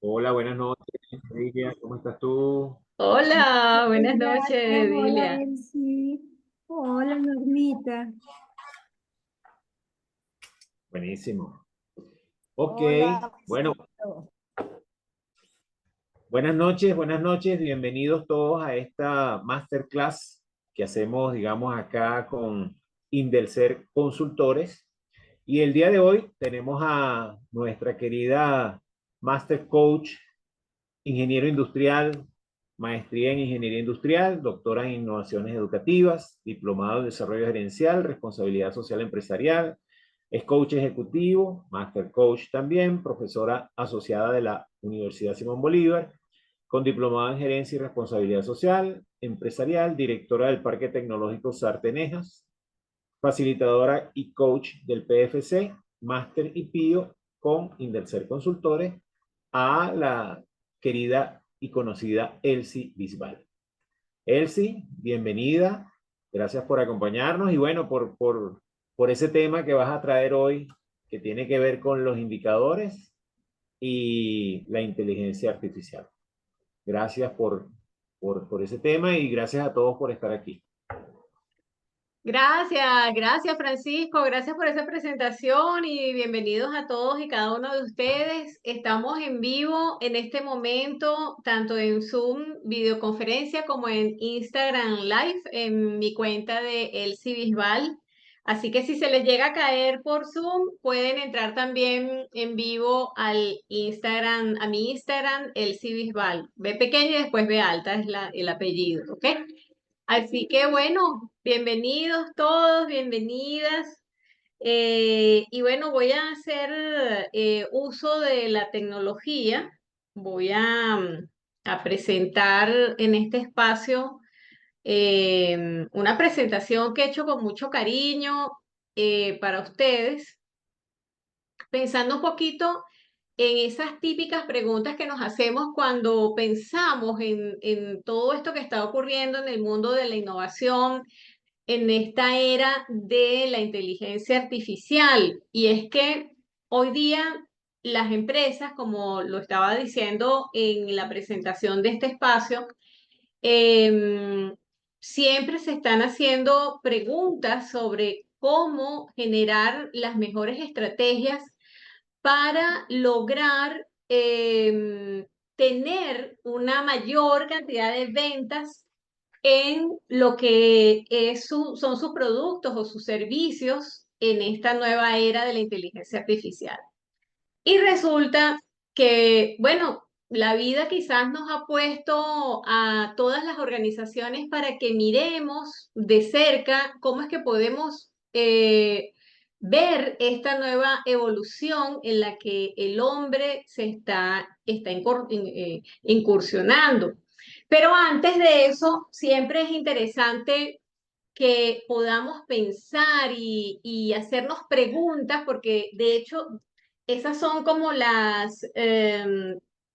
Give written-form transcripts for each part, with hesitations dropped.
Hola, buenas noches, Lidia, ¿cómo estás tú? Hola, buenas Gracias, noches, hola Dilia. Elsie, hola Normita, Buenísimo. Ok, hola. bueno, buenas noches, bienvenidos todos a esta masterclass que hacemos, digamos, acá con Indelcer Consultores. Y el día de hoy tenemos a nuestra querida Master Coach, ingeniero industrial, maestría en ingeniería industrial, doctora en innovaciones educativas, diplomado en desarrollo gerencial, responsabilidad social empresarial, es coach ejecutivo, master coach también, profesora asociada de la Universidad Simón Bolívar, con diplomado en gerencia y responsabilidad social empresarial, directora del Parque Tecnológico Sartenejas, facilitadora y coach del PFC, máster y PIO con Indelcer Consultores, a la querida y conocida Elsie Bisbal. Elsie, bienvenida, gracias por acompañarnos y bueno, por ese tema que vas a traer hoy, que tiene que ver con los indicadores y la inteligencia artificial. Gracias por ese tema y gracias a todos por estar aquí. Gracias Francisco, gracias por esa presentación y bienvenidos a todos y cada uno de ustedes. Estamos en vivo en este momento, tanto en Zoom, videoconferencia, como en Instagram Live, en mi cuenta de Elsie Bisbal. Así que si se les llega a caer por Zoom, pueden entrar también en vivo al Instagram, a mi Instagram, Elsie Bisbal. B pequeña y después B alta es el apellido, ¿ok? Así que bueno, bienvenidos todos, bienvenidas. Y bueno, voy a hacer uso de la tecnología. Voy a presentar en este espacio una presentación que he hecho con mucho cariño para ustedes, pensando un poquito en esas típicas preguntas que nos hacemos cuando pensamos en todo esto que está ocurriendo en el mundo de la innovación, en esta era de la inteligencia artificial. Y es que hoy día las empresas, como lo estaba diciendo en la presentación de este espacio, em, siempre se están haciendo preguntas sobre cómo generar las mejores estrategias para lograr tener una mayor cantidad de ventas en lo que son sus productos o sus servicios en esta nueva era de la inteligencia artificial. Y resulta que, bueno, la vida quizás nos ha puesto a todas las organizaciones para que miremos de cerca cómo es que podemos ver esta nueva evolución en la que el hombre está incursionando. Pero antes de eso, siempre es interesante que podamos pensar y hacernos preguntas, porque de hecho esas son como las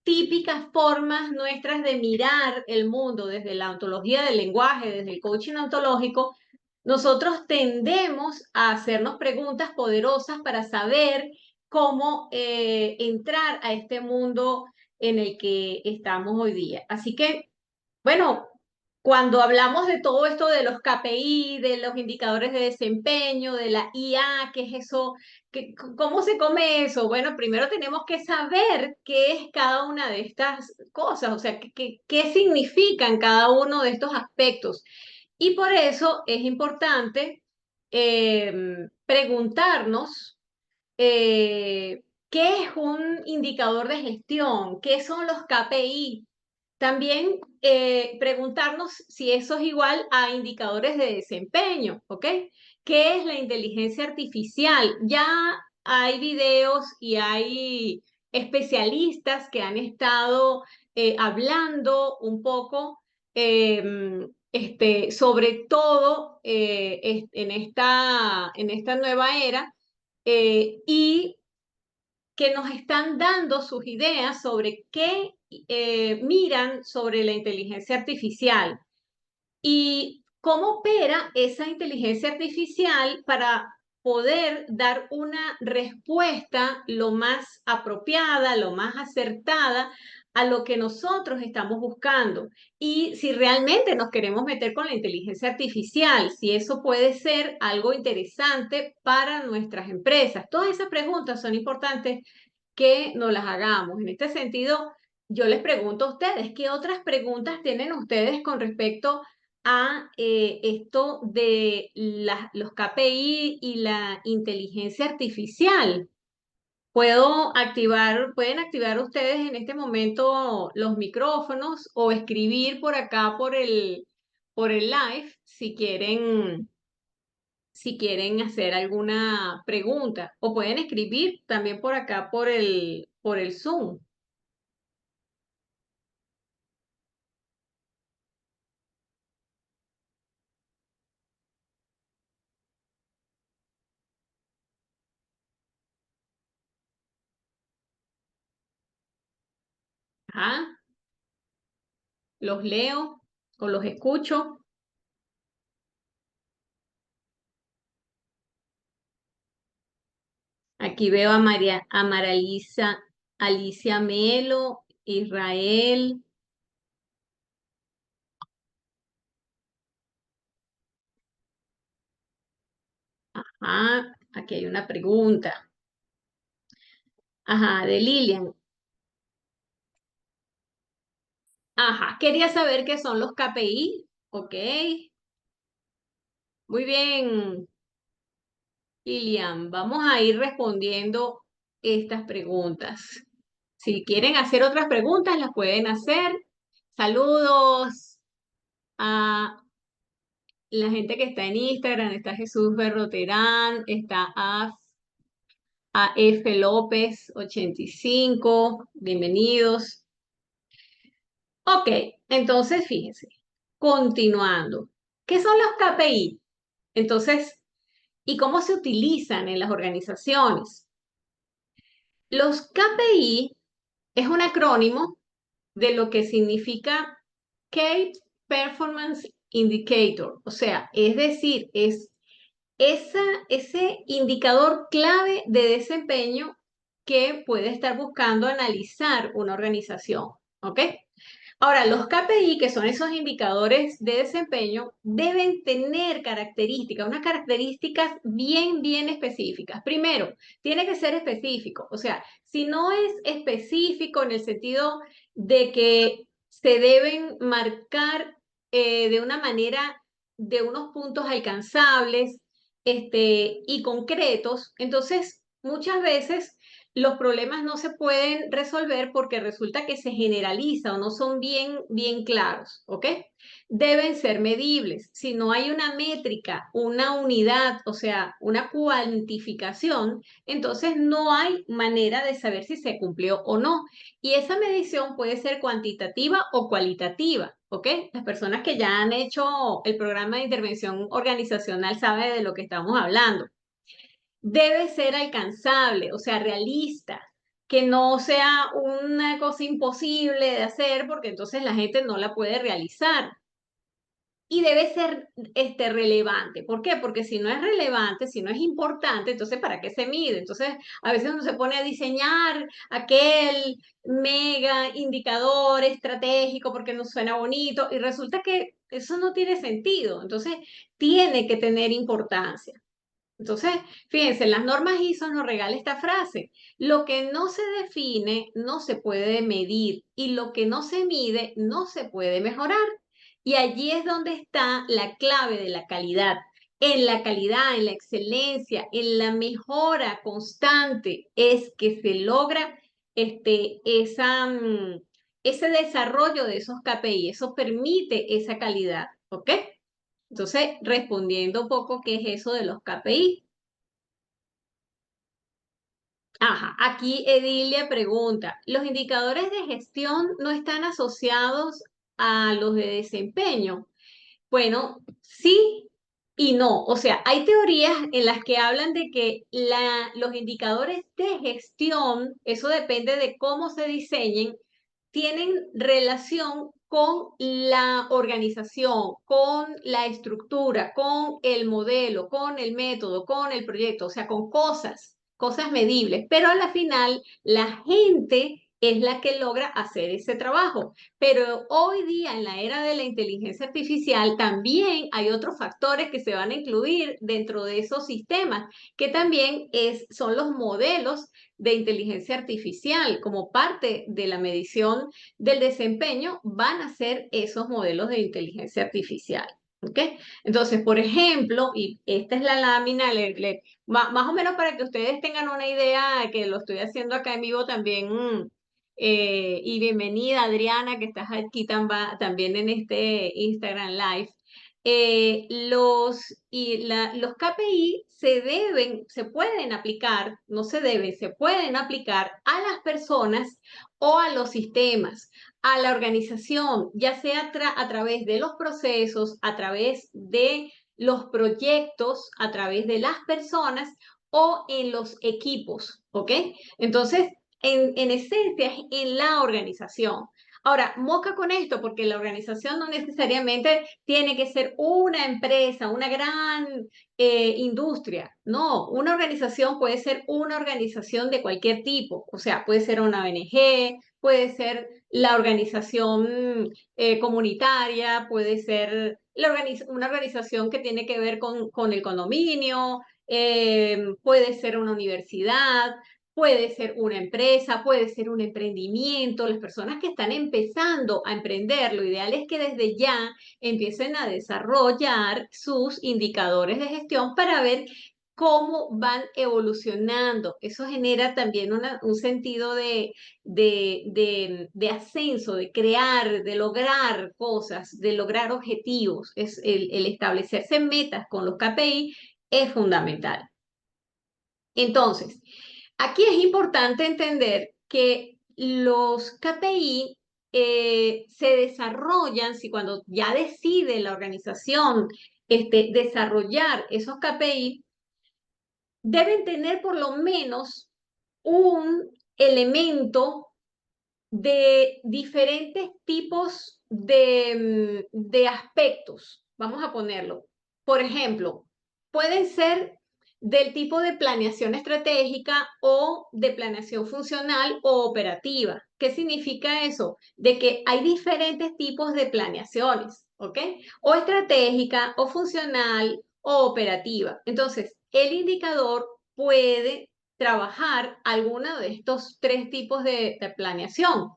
típicas formas nuestras de mirar el mundo desde la ontología del lenguaje, desde el coaching ontológico. Nosotros tendemos a hacernos preguntas poderosas para saber cómo entrar a este mundo en el que estamos hoy día. Así que bueno, cuando hablamos de todo esto de los KPI, de los indicadores de desempeño, de la IA, ¿qué es eso? ¿Cómo se come eso? Bueno, primero tenemos que saber qué es cada una de estas cosas, o sea, qué significan cada uno de estos aspectos. Y por eso es importante preguntarnos qué es un indicador de gestión, qué son los KPI. También preguntarnos si eso es igual a indicadores de desempeño, ¿ok? ¿Qué es la inteligencia artificial? Ya hay videos y hay especialistas que han estado hablando un poco sobre todo en esta nueva era y que nos están dando sus ideas sobre qué miran sobre la inteligencia artificial y cómo opera esa inteligencia artificial para poder dar una respuesta lo más apropiada, lo más acertada a lo que nosotros estamos buscando. Y si realmente nos queremos meter con la inteligencia artificial, si eso puede ser algo interesante para nuestras empresas. Todas esas preguntas son importantes que nos las hagamos. En este sentido, yo les pregunto a ustedes, ¿qué otras preguntas tienen ustedes con respecto a esto de los KPI y la inteligencia artificial? Pueden activar ustedes en este momento los micrófonos o escribir por acá por el live si quieren hacer alguna pregunta, o pueden escribir también por acá por el Zoom. Ajá, los leo o los escucho. Aquí veo a a Maralisa, Alicia Melo, Israel. Ajá, aquí hay una pregunta. Ajá, de Lilian. Ajá, quería saber qué son los KPI. Ok, muy bien, Lilian. Vamos a ir respondiendo estas preguntas. Si quieren hacer otras preguntas, las pueden hacer. Saludos a la gente que está en Instagram. Está Jesús Berroterán, está a F. López 85. Bienvenidos. Ok, entonces fíjense, continuando. ¿Qué son los KPI? Entonces, ¿y cómo se utilizan en las organizaciones? Los KPI es un acrónimo de lo que significa Key Performance Indicator, o sea, es decir, es ese indicador clave de desempeño que puede estar buscando analizar una organización, ¿ok? Ahora, los KPI, que son esos indicadores de desempeño, deben tener características, unas características bien específicas. Primero, tiene que ser específico. O sea, si no es específico en el sentido de que se deben marcar de una manera, de unos puntos alcanzables, y concretos, entonces muchas veces los problemas no se pueden resolver porque resulta que se generaliza o no son bien claros, ¿ok? Deben ser medibles. Si no hay una métrica, una unidad, o sea, una cuantificación, entonces no hay manera de saber si se cumplió o no. Y esa medición puede ser cuantitativa o cualitativa, ¿ok? Las personas que ya han hecho el programa de intervención organizacional saben de lo que estamos hablando. Debe ser alcanzable, o sea, realista, que no sea una cosa imposible de hacer porque entonces la gente no la puede realizar. Y debe ser relevante. ¿Por qué? Porque si no es relevante, si no es importante, entonces ¿para qué se mide? Entonces a veces uno se pone a diseñar aquel mega indicador estratégico porque nos suena bonito y resulta que eso no tiene sentido. Entonces tiene que tener importancia. Entonces, fíjense, las normas ISO nos regala esta frase: lo que no se define no se puede medir y lo que no se mide no se puede mejorar. Y allí es donde está la clave de la calidad. En la calidad, en la excelencia, en la mejora constante es que se logra ese desarrollo de esos KPI. Eso permite esa calidad, ¿ok? Entonces, respondiendo un poco qué es eso de los KPI. Ajá, aquí Edilia pregunta, ¿los indicadores de gestión no están asociados a los de desempeño? Bueno, sí y no. O sea, hay teorías en las que hablan de que los indicadores de gestión, eso depende de cómo se diseñen, tienen relación con la organización, con la estructura, con el modelo, con el método, con el proyecto, o sea, con cosas medibles, pero a la final la gente es la que logra hacer ese trabajo. Pero hoy día, en la era de la inteligencia artificial, también hay otros factores que se van a incluir dentro de esos sistemas, que también son los modelos de inteligencia artificial. Como parte de la medición del desempeño, van a ser esos modelos de inteligencia artificial. ¿Ok? Entonces, por ejemplo, y esta es la lámina, más o menos para que ustedes tengan una idea, que lo estoy haciendo acá en vivo también. Y bienvenida Adriana, que estás aquí también en este Instagram Live. Los KPI se pueden aplicar, no se deben, se pueden aplicar a las personas o a los sistemas, a la organización, ya sea a través de los procesos, a través de los proyectos, a través de las personas o en los equipos, ¿ok? Entonces, en esencia, es en la organización. Ahora, mosca con esto, porque la organización no necesariamente tiene que ser una empresa, una gran industria. No, una organización puede ser una organización de cualquier tipo. O sea, puede ser una ONG, puede ser la organización comunitaria, puede ser una organización que tiene que ver con el condominio, puede ser una universidad. Puede ser una empresa, puede ser un emprendimiento. Las personas que están empezando a emprender, lo ideal es que desde ya empiecen a desarrollar sus indicadores de gestión para ver cómo van evolucionando. Eso genera también un sentido de ascenso, de crear, de lograr cosas, de lograr objetivos. El establecerse metas con los KPI es fundamental. Entonces, aquí es importante entender que los KPI se desarrollan, si cuando ya decide la organización desarrollar esos KPI, deben tener por lo menos un elemento de diferentes tipos de aspectos, vamos a ponerlo. Por ejemplo, pueden ser del tipo de planeación estratégica o de planeación funcional o operativa. ¿Qué significa eso? De que hay diferentes tipos de planeaciones, ¿ok? O estratégica, o funcional, o operativa. Entonces, el indicador puede trabajar alguno de estos tres tipos de planeación.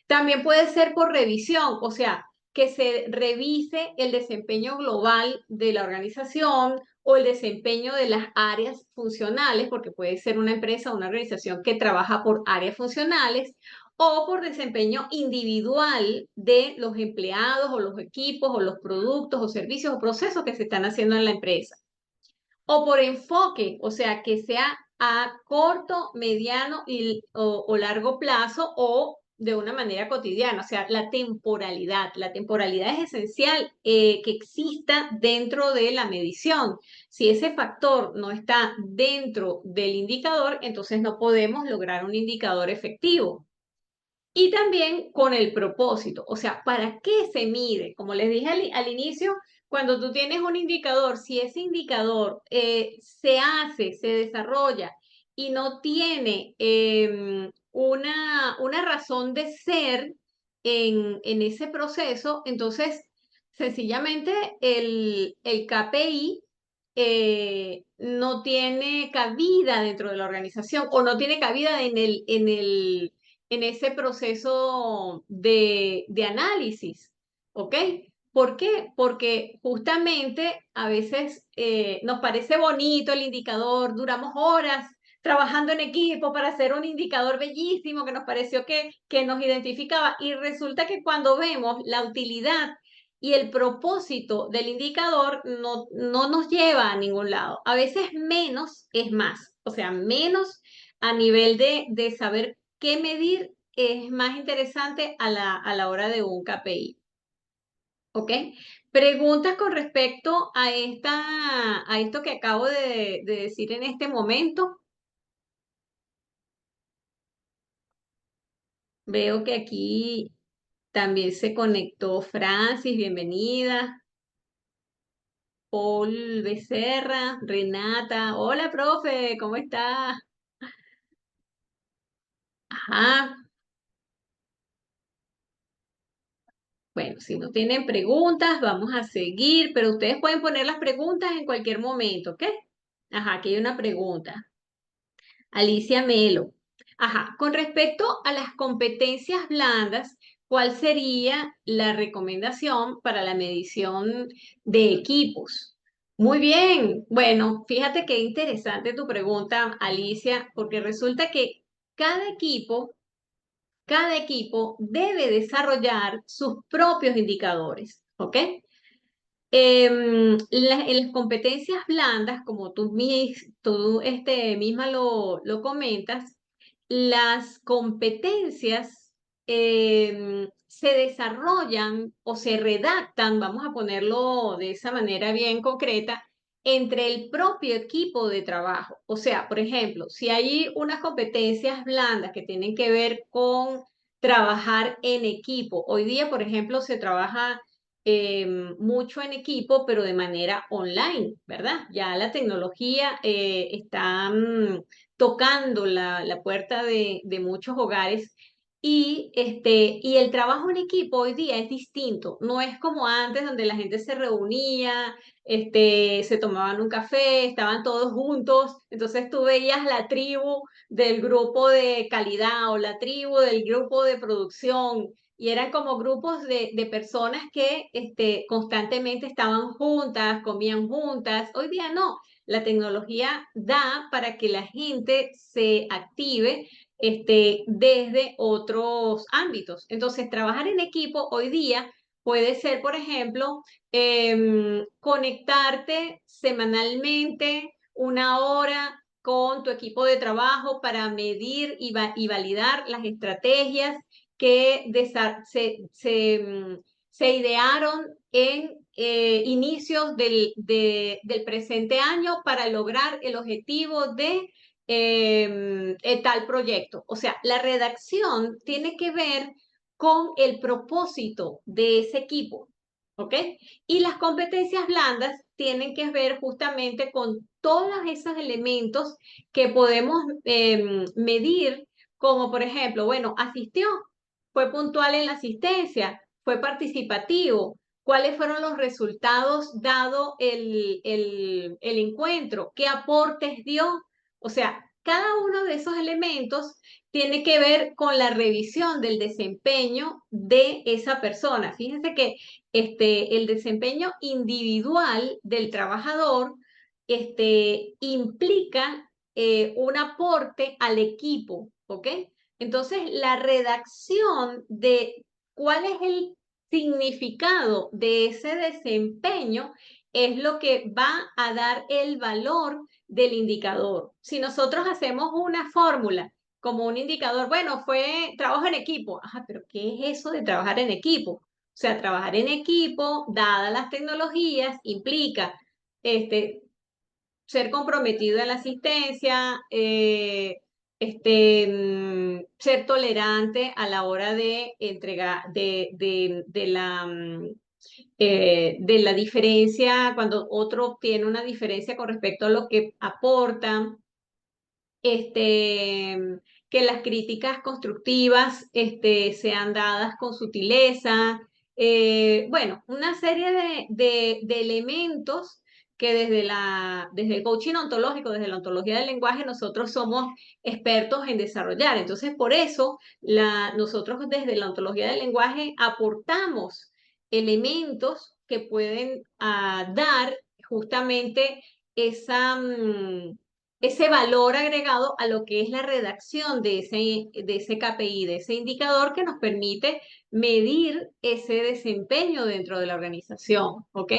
También puede ser por revisión, o sea, que se revise el desempeño global de la organización o el desempeño de las áreas funcionales, porque puede ser una empresa o una organización que trabaja por áreas funcionales, o por desempeño individual de los empleados o los equipos o los productos o servicios o procesos que se están haciendo en la empresa. O por enfoque, o sea, que sea a corto, mediano o largo plazo o de una manera cotidiana, o sea, la temporalidad. La temporalidad es esencial que exista dentro de la medición. Si ese factor no está dentro del indicador, entonces no podemos lograr un indicador efectivo. Y también con el propósito, o sea, ¿para qué se mide? Como les dije al inicio, cuando tú tienes un indicador, si ese indicador se desarrolla y no tiene una razón de ser en ese proceso, entonces sencillamente el KPI no tiene cabida dentro de la organización o no tiene cabida en ese proceso de análisis, ¿ok? ¿Por qué? Porque justamente a veces nos parece bonito el indicador, duramos horas trabajando en equipo para hacer un indicador bellísimo que nos pareció que nos identificaba y resulta que cuando vemos la utilidad y el propósito del indicador no nos lleva a ningún lado. A veces menos es más, o sea, menos a nivel de saber qué medir es más interesante a la hora de un KPI. ¿Ok? Preguntas con respecto a esto que acabo de decir en este momento. Veo que aquí También se conectó Francis, bienvenida. Paul Becerra, Renata. Hola, profe, ¿cómo está? Ajá. Bueno, si no tienen preguntas, vamos a seguir, pero ustedes pueden poner las preguntas en cualquier momento, ¿ok? Ajá, aquí hay una pregunta. Alicia Melo. Ajá, con respecto a las competencias blandas, ¿cuál sería la recomendación para la medición de equipos? Muy bien, bueno, fíjate qué interesante tu pregunta, Alicia, porque resulta que cada equipo, cada equipo debe desarrollar sus propios indicadores, ¿ok? En las competencias blandas, como tú misma lo comentas, las competencias se desarrollan o se redactan, vamos a ponerlo de esa manera bien concreta, entre el propio equipo de trabajo. O sea, por ejemplo, si hay unas competencias blandas que tienen que ver con trabajar en equipo, hoy día, por ejemplo, se trabaja mucho en equipo, pero de manera online, ¿verdad? Ya la tecnología está tocando la puerta de muchos hogares y el trabajo en equipo hoy día es distinto, no es como antes donde la gente se reunía, se tomaban un café, estaban todos juntos, entonces tú veías la tribu del grupo de calidad o la tribu del grupo de producción y eran como grupos de personas que constantemente estaban juntas, comían juntas. Hoy día no, la tecnología da para que la gente se active desde otros ámbitos. Entonces, trabajar en equipo hoy día puede ser, por ejemplo, conectarte semanalmente una hora con tu equipo de trabajo para medir y validar las estrategias que se idearon en inicios del presente año para lograr el objetivo de tal proyecto. O sea, la redacción tiene que ver con el propósito de ese equipo, ¿ok? Y las competencias blandas tienen que ver justamente con todos esos elementos que podemos medir, como por ejemplo, bueno, asistió, fue puntual en la asistencia, fue participativo, cuáles fueron los resultados dado el encuentro, qué aportes dio. O sea, cada uno de esos elementos tiene que ver con la revisión del desempeño de esa persona. Fíjense que el desempeño individual del trabajador implica un aporte al equipo, ¿ok? Entonces, la redacción de cuál es el significado de ese desempeño es lo que va a dar el valor del indicador. Si nosotros hacemos una fórmula como un indicador, bueno, fue trabajo en equipo. Ajá, pero ¿qué es eso de trabajar en equipo? O sea, trabajar en equipo, dadas las tecnologías, implica este, ser comprometido en la asistencia, ser tolerante a la hora de entregar, de la diferencia, cuando otro tiene una diferencia con respecto a lo que aporta, que las críticas constructivas sean dadas con sutileza, bueno, una serie de elementos que desde el coaching ontológico, desde la ontología del lenguaje, nosotros somos expertos en desarrollar. Entonces, por eso, nosotros desde la ontología del lenguaje aportamos elementos que pueden dar justamente esa, ese valor agregado a lo que es la redacción de ese KPI, de ese indicador que nos permite medir ese desempeño dentro de la organización, ¿ok?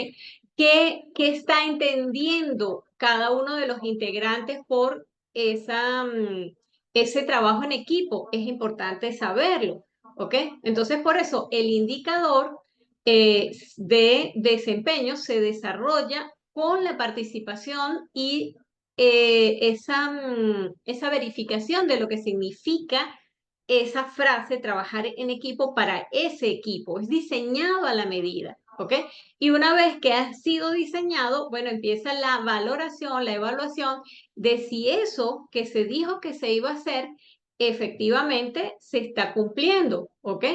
¿Qué está entendiendo cada uno de los integrantes por ese trabajo en equipo? Es importante saberlo, ¿ok? Entonces, por eso, el indicador de desempeño se desarrolla con la participación y esa verificación de lo que significa esa frase, trabajar en equipo para ese equipo, es diseñado a la medida, ¿ok? Y una vez que ha sido diseñado, bueno, empieza la valoración, la evaluación de si eso que se dijo que se iba a hacer, efectivamente se está cumpliendo, ¿ok?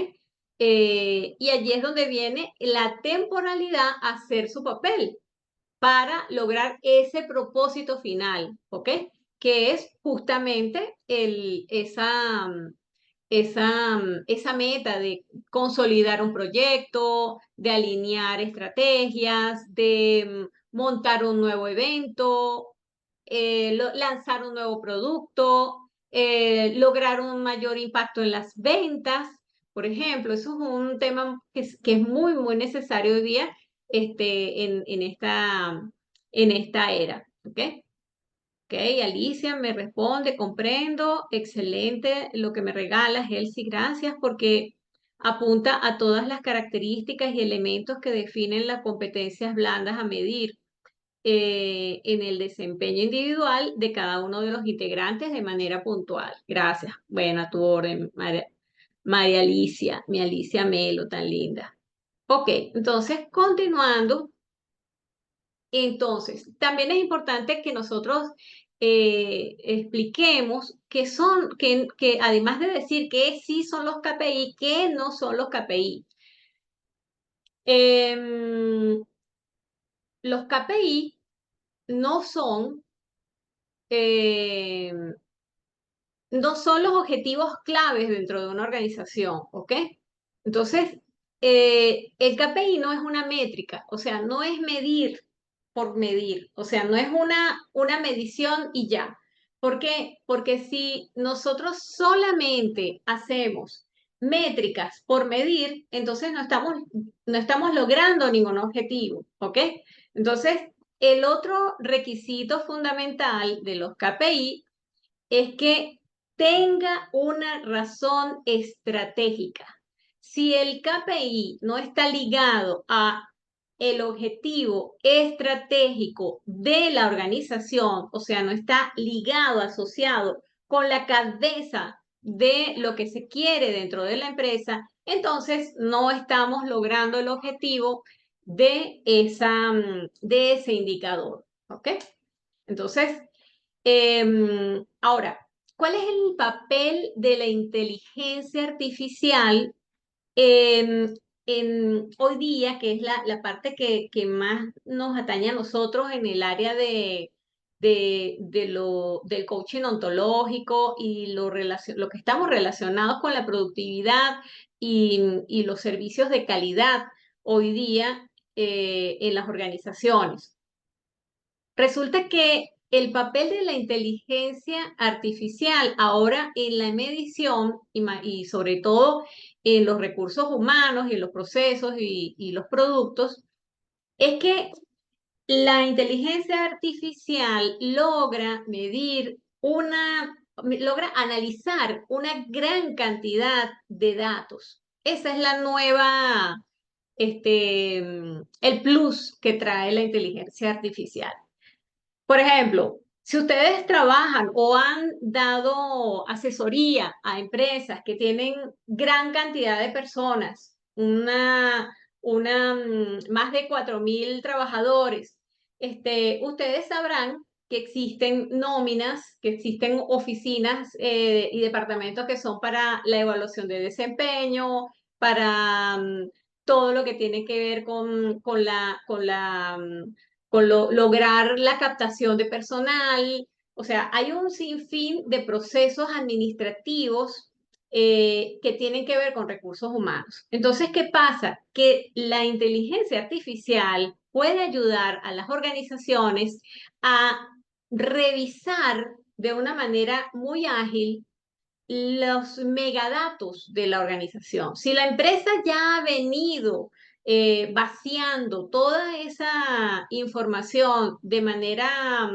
Y allí es donde viene la temporalidad a hacer su papel para lograr ese propósito final, ¿ok? Que es justamente esa meta de consolidar un proyecto, de alinear estrategias, de montar un nuevo evento, lanzar un nuevo producto, lograr un mayor impacto en las ventas. Por ejemplo, eso es un tema que es muy, muy necesario hoy día en esta era. ¿Ok? Ok, Alicia me responde, comprendo, excelente lo que me regalas, Elsie, gracias, porque apunta a todas las características y elementos que definen las competencias blandas a medir en el desempeño individual de cada uno de los integrantes de manera puntual. Gracias. Bueno, a tu orden, María Alicia, mi Alicia Melo, tan linda. Ok, entonces continuando. Entonces, también es importante que nosotros expliquemos que además de decir que sí son los KPI, que no son los KPI. Los KPI no son, em, no son los objetivos claves dentro de una organización, ¿ok? Entonces, el KPI no es una métrica, o sea, no es medir por medir, o sea, no es una medición y ya. ¿Por qué? Porque si nosotros solamente hacemos métricas por medir, entonces no estamos logrando ningún objetivo, ¿ok? Entonces, el otro requisito fundamental de los KPI es que tenga una razón estratégica. Si el KPI no está ligado a el objetivo estratégico de la organización, o sea, no está ligado, asociado con la cabeza de lo que se quiere dentro de la empresa, entonces no estamos logrando el objetivo de ese indicador. ¿Ok? Entonces, ahora, ¿cuál es el papel de la inteligencia artificial hoy día, que es la parte que más nos atañe a nosotros en el área del coaching ontológico y lo que estamos relacionados con la productividad y los servicios de calidad hoy día en las organizaciones? Resulta que el papel de la inteligencia artificial ahora en la medición y sobre todo en los recursos humanos y en los procesos y los productos es que la inteligencia artificial logra analizar una gran cantidad de datos. Esa es la nueva, el plus que trae la inteligencia artificial. Por ejemplo, si ustedes trabajan o han dado asesoría a empresas que tienen gran cantidad de personas, más de 4.000 trabajadores, ustedes sabrán que existen nóminas, que existen oficinas y departamentos que son para la evaluación de desempeño, para todo lo que tiene que ver con lograr la captación de personal. O sea, hay un sinfín de procesos administrativos que tienen que ver con recursos humanos. Entonces, ¿qué pasa? Que la inteligencia artificial puede ayudar a las organizaciones a revisar de una manera muy ágil los megadatos de la organización. Si la empresa ya ha venido vaciando toda esa información de manera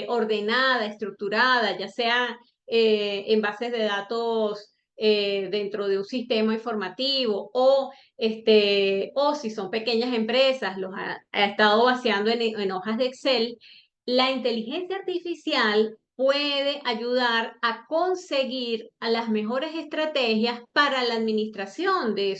ordenada, estructurada, ya sea en bases de datos dentro de un sistema informativo o si son pequeñas empresas, los ha estado vaciando en hojas de Excel, la inteligencia artificial puede ayudar a conseguir a las mejores estrategias para la administración de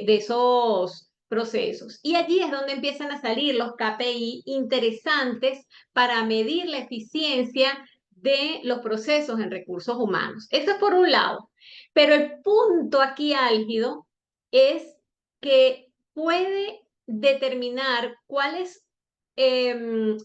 esos procesos. Y allí es donde empiezan a salir los KPI interesantes para medir la eficiencia de los procesos en recursos humanos. Eso es por un lado. Pero el punto aquí álgido es que puede determinar cuáles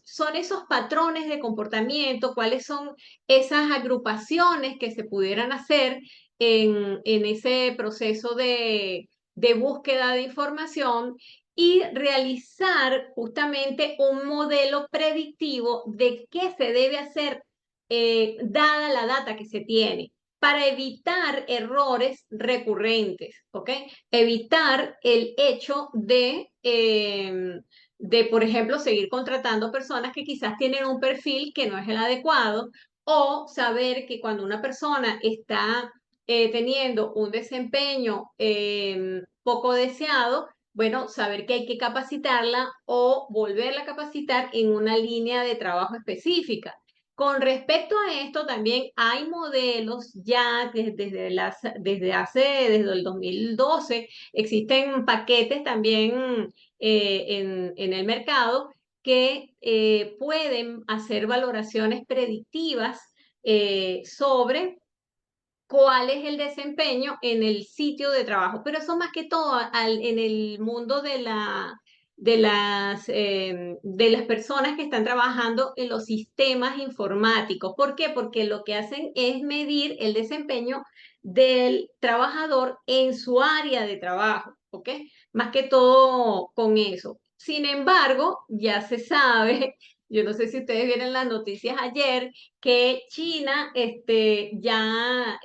son esos patrones de comportamiento, cuáles son esas agrupaciones que se pudieran hacer en ese proceso de búsqueda de información y realizar justamente un modelo predictivo de qué se debe hacer dada la data que se tiene para evitar errores recurrentes, ¿ok? Evitar el hecho de, por ejemplo, seguir contratando personas que quizás tienen un perfil que no es el adecuado, o saber que cuando una persona está teniendo un desempeño poco deseado, bueno, saber que hay que capacitarla o volverla a capacitar en una línea de trabajo específica. Con respecto a esto, también hay modelos ya desde el 2012, existen paquetes también en el mercado que pueden hacer valoraciones predictivas sobre cuál es el desempeño en el sitio de trabajo. Pero eso más que todo en el mundo de las personas que están trabajando en los sistemas informáticos. ¿Por qué? Porque lo que hacen es medir el desempeño del trabajador en su área de trabajo, ¿ok? Más que todo con eso. Sin embargo, ya se sabe, yo no sé si ustedes vieron las noticias ayer, que China ya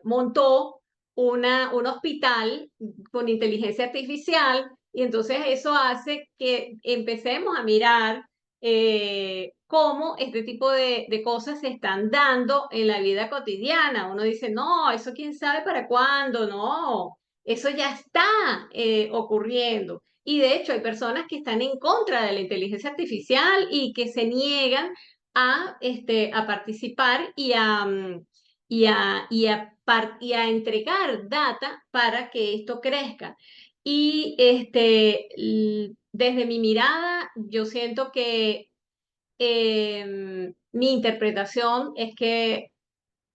montó un hospital con inteligencia artificial y entonces eso hace que empecemos a mirar cómo este tipo de cosas se están dando en la vida cotidiana. Uno dice, no, eso quién sabe para cuándo, no, eso ya está ocurriendo. Y de hecho hay personas que están en contra de la inteligencia artificial y que se niegan a participar y a entregar data para que esto crezca. Y desde mi mirada, yo siento que mi interpretación es que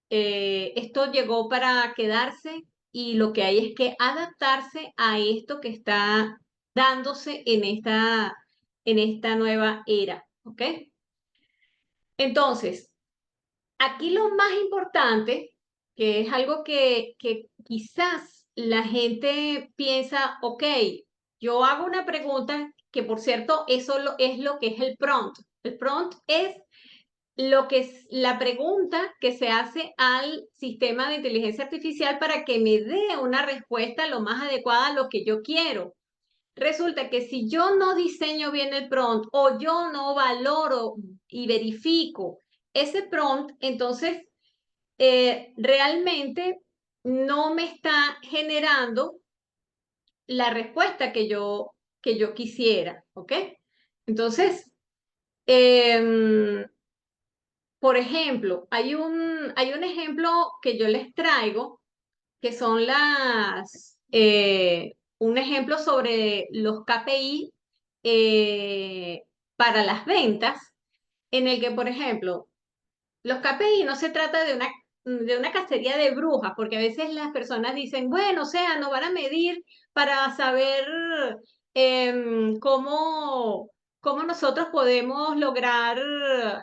esto llegó para quedarse y lo que hay es que adaptarse a esto que está dándose en esta nueva era, ¿ok? Entonces, aquí lo más importante, que es algo que quizás la gente piensa, ok, yo hago una pregunta que por cierto, es lo que es el prompt. El prompt es lo que es la pregunta que se hace al sistema de inteligencia artificial para que me dé una respuesta lo más adecuada a lo que yo quiero. Resulta que si yo no diseño bien el prompt o yo no valoro y verifico ese prompt, entonces realmente no me está generando la respuesta que yo quisiera, ¿ok? Entonces, em, por ejemplo, hay un ejemplo que yo les traigo, que son un ejemplo sobre los KPI para las ventas, en el que, por ejemplo, los KPI no se trata de una cacería de brujas, porque a veces las personas dicen, bueno, o sea, nos van a medir para saber cómo nosotros podemos lograr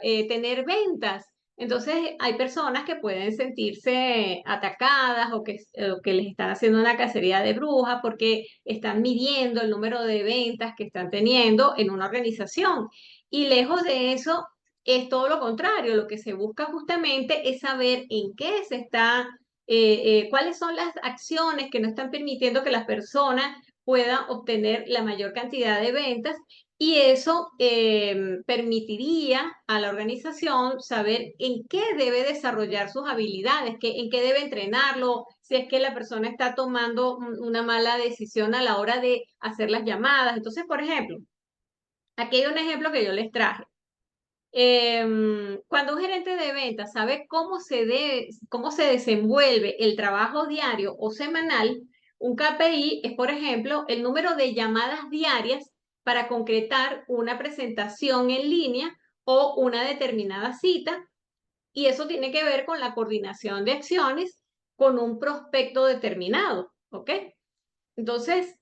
tener ventas. Entonces, hay personas que pueden sentirse atacadas o que les están haciendo una cacería de brujas porque están midiendo el número de ventas que están teniendo en una organización. Y lejos de eso, es todo lo contrario, lo que se busca justamente es saber en qué se está, cuáles son las acciones que no están permitiendo que las personas puedan obtener la mayor cantidad de ventas y eso permitiría a la organización saber en qué debe desarrollar sus habilidades, en qué debe entrenarlo, si es que la persona está tomando una mala decisión a la hora de hacer las llamadas. Entonces, por ejemplo, aquí hay un ejemplo que yo les traje. Cuando un gerente de ventas sabe cómo se desenvuelve el trabajo diario o semanal, un KPI es, por ejemplo, el número de llamadas diarias para concretar una presentación en línea o una determinada cita, y eso tiene que ver con la coordinación de acciones con un prospecto determinado, ¿ok? Entonces,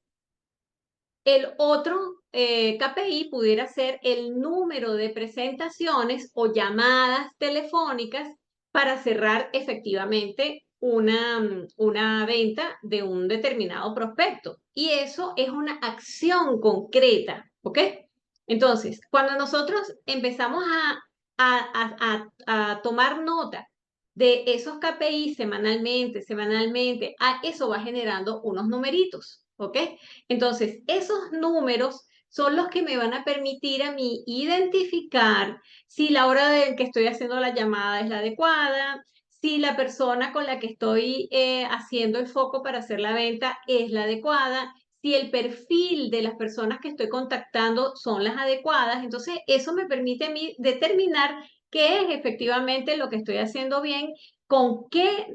el otro KPI pudiera ser el número de presentaciones o llamadas telefónicas para cerrar efectivamente una venta de un determinado prospecto. Y eso es una acción concreta, ¿ok? Entonces, cuando nosotros empezamos a tomar nota de esos KPI semanalmente, eso va generando unos numeritos, ¿ok? Entonces, esos números son los que me van a permitir a mí identificar si la hora de que estoy haciendo la llamada es la adecuada, si la persona con la que estoy haciendo el foco para hacer la venta es la adecuada, si el perfil de las personas que estoy contactando son las adecuadas. Entonces, eso me permite a mí determinar qué es efectivamente lo que estoy haciendo bien, con qué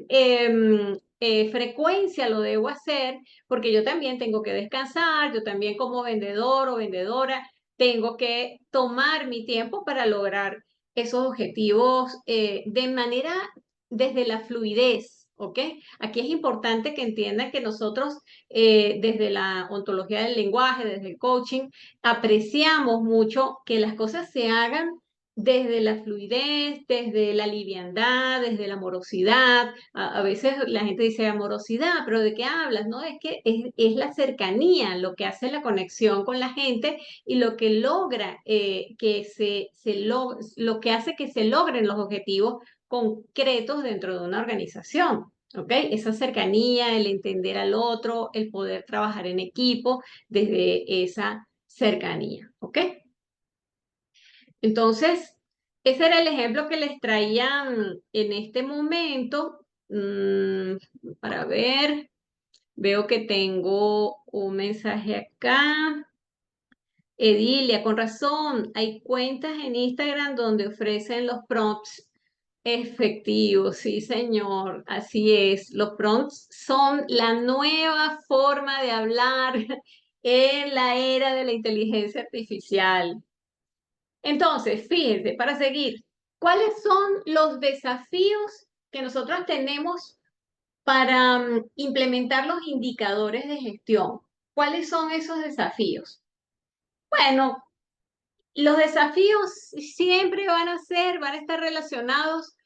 frecuencia lo debo hacer, porque yo también tengo que descansar, yo también como vendedor o vendedora tengo que tomar mi tiempo para lograr esos objetivos de manera desde la fluidez, ¿ok? Aquí es importante que entiendan que nosotros desde la ontología del lenguaje, desde el coaching, apreciamos mucho que las cosas se hagan desde la fluidez, desde la liviandad, desde la amorosidad. A veces la gente dice amorosidad, pero ¿de qué hablas? No, es que es la cercanía lo que hace la conexión con la gente y lo que logra lo que hace que se logren los objetivos concretos dentro de una organización. ¿Ok? Esa cercanía, el entender al otro, el poder trabajar en equipo desde esa cercanía. ¿Ok? Entonces, ese era el ejemplo que les traía en este momento. Para ver, veo que tengo un mensaje acá. Edilia, con razón, hay cuentas en Instagram donde ofrecen los prompts efectivos. Sí, señor, así es. Los prompts son la nueva forma de hablar en la era de la inteligencia artificial. Entonces, fíjense, para seguir, ¿cuáles son los desafíos que nosotros tenemos para implementar los indicadores de gestión? ¿Cuáles son esos desafíos? Bueno, los desafíos siempre van a estar relacionados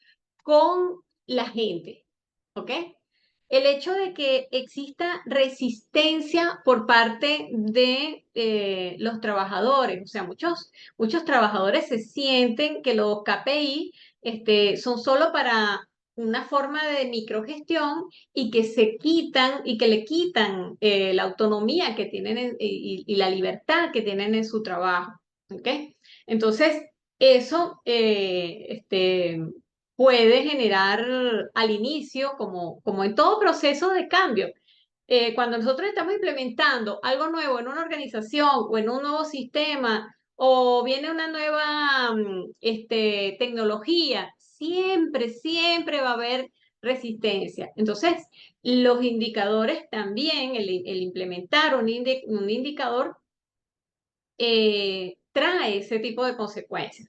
con la gente, ¿ok? El hecho de que exista resistencia por parte de los trabajadores, o sea, muchos trabajadores se sienten que los KPI son solo para una forma de microgestión y que y que le quitan la autonomía que tienen y la libertad que tienen en su trabajo, ¿ok? Entonces, eso puede generar al inicio, como en todo proceso de cambio, cuando nosotros estamos implementando algo nuevo en una organización o en un nuevo sistema o viene una nueva tecnología, siempre va a haber resistencia. Entonces, los indicadores también, el implementar un indicador trae ese tipo de consecuencias.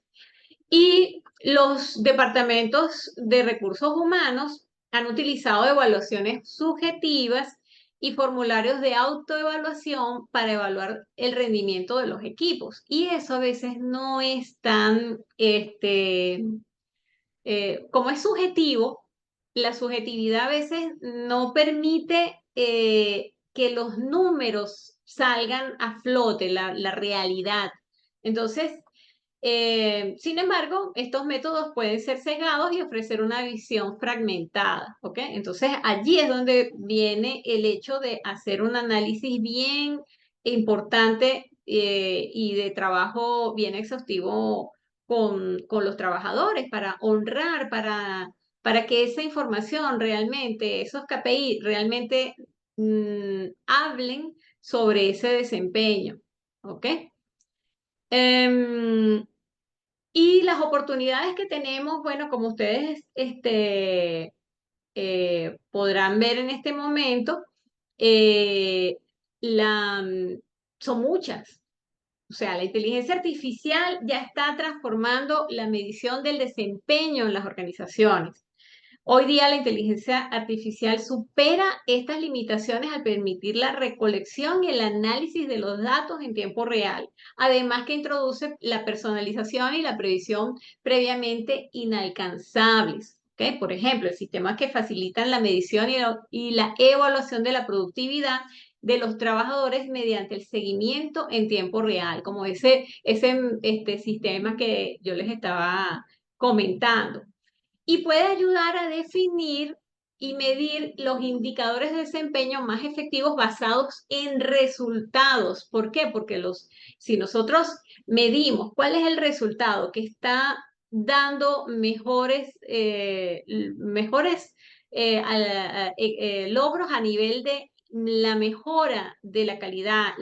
Y los departamentos de recursos humanos han utilizado evaluaciones subjetivas y formularios de autoevaluación para evaluar el rendimiento de los equipos. Y eso a veces no es tan, como es subjetivo, la subjetividad a veces no permite que los números salgan a flote, la realidad. Entonces, sin embargo, estos métodos pueden ser sesgados y ofrecer una visión fragmentada, ¿ok? Entonces, allí es donde viene el hecho de hacer un análisis bien importante y de trabajo bien exhaustivo con los trabajadores para honrar, para que esa información realmente, esos KPI realmente hablen sobre ese desempeño, ¿ok? Em, Y las oportunidades que tenemos, bueno, como ustedes podrán ver en este momento, eh, la, mm, son muchas. O sea, la inteligencia artificial ya está transformando la medición del desempeño en las organizaciones. Hoy día la inteligencia artificial supera estas limitaciones al permitir la recolección y el análisis de los datos en tiempo real, además que introduce la personalización y la previsión previamente inalcanzables. ¿Ok? Por ejemplo, sistemas que facilitan la medición y la evaluación de la productividad de los trabajadores mediante el seguimiento en tiempo real, como ese sistema que yo les estaba comentando, y puede ayudar a definir y medir los indicadores de desempeño más efectivos basados en resultados. ¿Por qué? Porque si nosotros medimos cuál es el resultado que está dando mejores logros a nivel de la mejora de la calidad,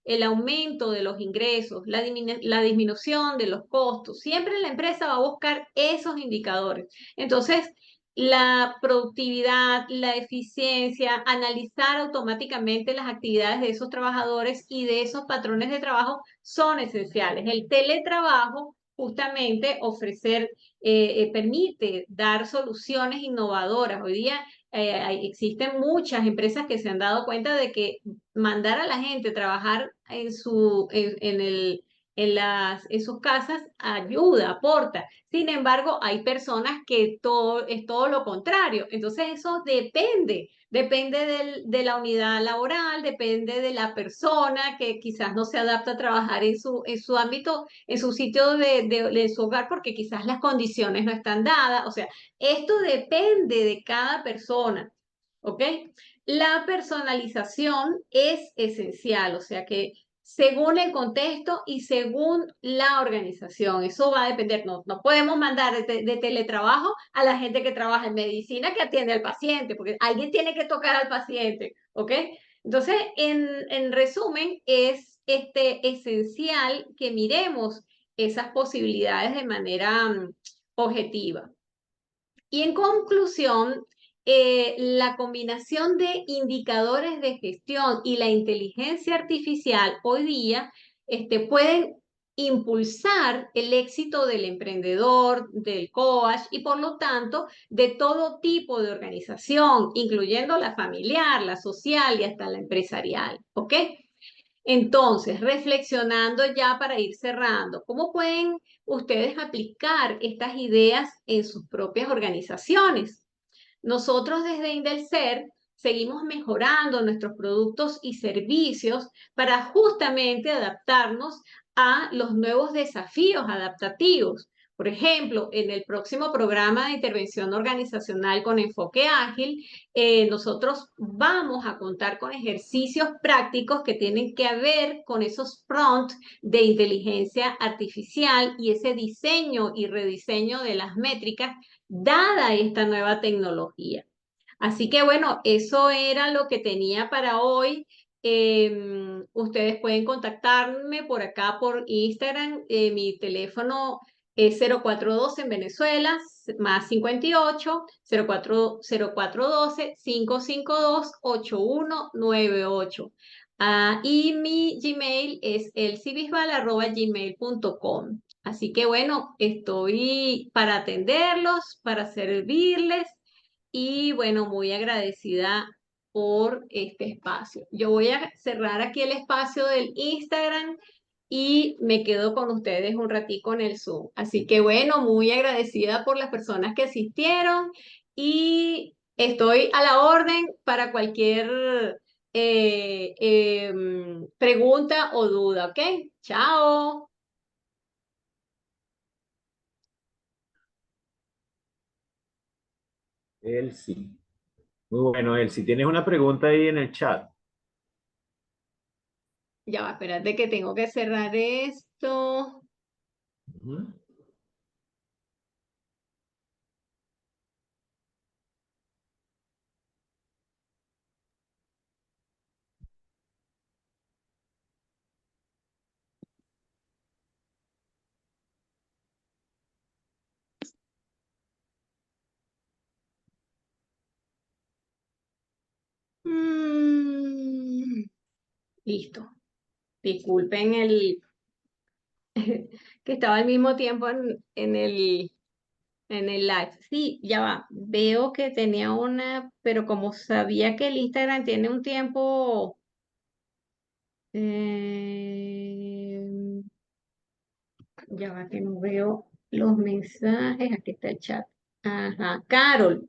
el aumento de los ingresos, la disminución de los costos. Siempre la empresa va a buscar esos indicadores. Entonces, la productividad, la eficiencia, analizar automáticamente las actividades de esos trabajadores y de esos patrones de trabajo son esenciales. El teletrabajo justamente permite dar soluciones innovadoras. Hoy día existen muchas empresas que se han dado cuenta de que mandar a la gente a trabajar en sus casas ayuda, aporta. Sin embargo, hay personas que es todo lo contrario. Entonces, eso depende de la unidad laboral, depende de la persona que quizás no se adapta a trabajar en su ámbito, en su sitio de su hogar, porque quizás las condiciones no están dadas. O sea, esto depende de cada persona, ¿ok? La personalización es esencial, o sea que según el contexto y según la organización, eso va a depender. No podemos mandar de teletrabajo a la gente que trabaja en medicina que atiende al paciente, porque alguien tiene que tocar al paciente, ¿ok? Entonces, en resumen, es esencial que miremos esas posibilidades de manera objetiva. Y en conclusión, la combinación de indicadores de gestión y la inteligencia artificial hoy día pueden impulsar el éxito del emprendedor, del coach y por lo tanto de todo tipo de organización, incluyendo la familiar, la social y hasta la empresarial. ¿Ok? Entonces, reflexionando ya para ir cerrando, ¿cómo pueden ustedes aplicar estas ideas en sus propias organizaciones? Nosotros desde Indelcer seguimos mejorando nuestros productos y servicios para justamente adaptarnos a los nuevos desafíos adaptativos. Por ejemplo, en el próximo programa de intervención organizacional con enfoque ágil, nosotros vamos a contar con ejercicios prácticos que tienen que ver con esos prompts de inteligencia artificial y ese diseño y rediseño de las métricas dada esta nueva tecnología. Así que bueno, eso era lo que tenía para hoy. Ustedes pueden contactarme por acá por Instagram. Mi teléfono es 0412 en Venezuela, más 58 0412 552 8198. Y mi Gmail es elcibisbal@gmail.com. Así que bueno, estoy para atenderlos, para servirles y bueno, muy agradecida por este espacio. Yo voy a cerrar aquí el espacio del Instagram y me quedo con ustedes un ratico en el Zoom. Así que bueno, muy agradecida por las personas que asistieron y estoy a la orden para cualquier pregunta o duda, ¿ok? Chao. Elsie. Muy bueno, Elsie. Tienes una pregunta ahí en el chat. Ya va, espérate que tengo que cerrar esto. Ujú. Listo. Disculpen que estaba al mismo tiempo en el live. Sí, ya va. Veo que tenía una, pero como sabía que el Instagram tiene un tiempo, eh, ya va que no veo los mensajes. Aquí está el chat. Ajá. Carol,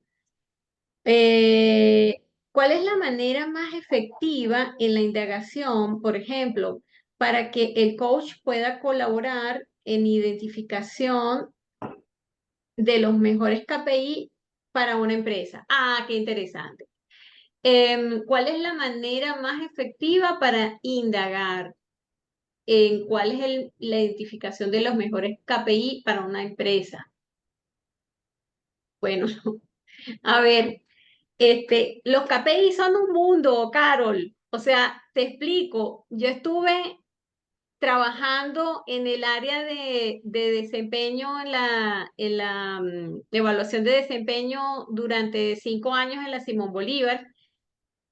¿cuál es la manera más efectiva en la indagación, por ejemplo, para que el coach pueda colaborar en identificación de los mejores KPI para una empresa? Ah, qué interesante. ¿Cuál es la manera más efectiva para indagar en cuál es la identificación de los mejores KPI para una empresa? Bueno, a ver, los KPI son un mundo, Carol. O sea, te explico, yo estuve trabajando en el área de desempeño en la evaluación de desempeño durante 5 años en la Simón Bolívar